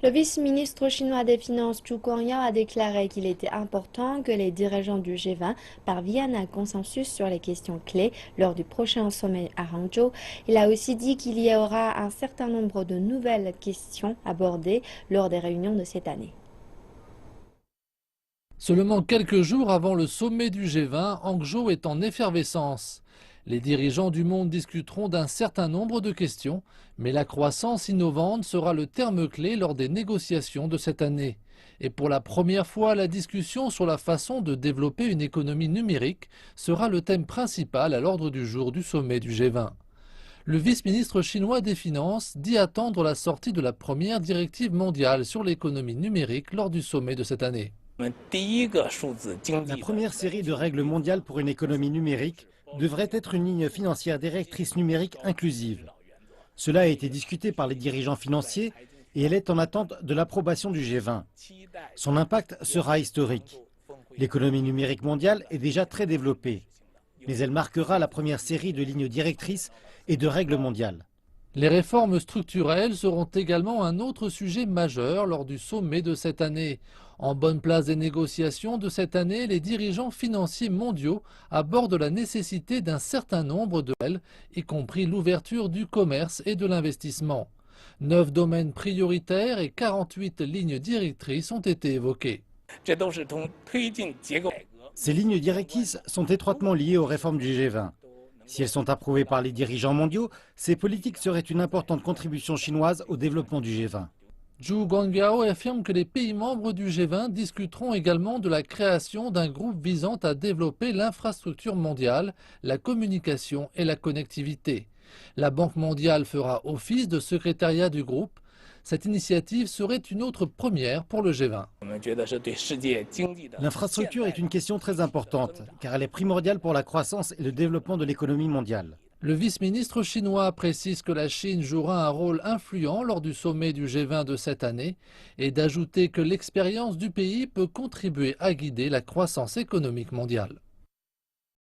Le vice-ministre chinois des Finances Zhu Guangyao a déclaré qu'il était important que les dirigeants du G20 parviennent à un consensus sur les questions clés lors du prochain sommet à Hangzhou. Il a aussi dit qu'il y aura un certain nombre de nouvelles questions abordées lors des réunions de cette année. Seulement quelques jours avant le sommet du G20, Hangzhou est en effervescence. Les dirigeants du monde discuteront d'un certain nombre de questions, mais la croissance innovante sera le terme clé lors des négociations de cette année. Et pour la première fois, la discussion sur la façon de développer une économie numérique sera le thème principal à l'ordre du jour du sommet du G20. Le vice-ministre chinois des Finances dit attendre la sortie de la première directive mondiale sur l'économie numérique lors du sommet de cette année. La première série de règles mondiales pour une économie numérique devrait être une ligne financière directrice numérique inclusive. Cela a été discuté par les dirigeants financiers et elle est en attente de l'approbation du G20. Son impact sera historique. L'économie numérique mondiale est déjà très développée, mais elle marquera la première série de lignes directrices et de règles mondiales. Les réformes structurelles seront également un autre sujet majeur lors du sommet de cette année. En bonne place des négociations de cette année, les dirigeants financiers mondiaux abordent la nécessité d'un certain nombre de règles, y compris l'ouverture du commerce et de l'investissement. 9 domaines prioritaires et 48 lignes directrices ont été évoqués. Ces lignes directrices sont étroitement liées aux réformes du G20. Si elles sont approuvées par les dirigeants mondiaux, ces politiques seraient une importante contribution chinoise au développement du G20. Zhu Guangyao affirme que les pays membres du G20 discuteront également de la création d'un groupe visant à développer l'infrastructure mondiale, la communication et la connectivité. La Banque mondiale fera office de secrétariat du groupe. Cette initiative serait une autre première pour le G20. L'infrastructure est une question très importante, car elle est primordiale pour la croissance et le développement de l'économie mondiale. Le vice-ministre chinois précise que la Chine jouera un rôle influent lors du sommet du G20 de cette année et d'ajouter que l'expérience du pays peut contribuer à guider la croissance économique mondiale.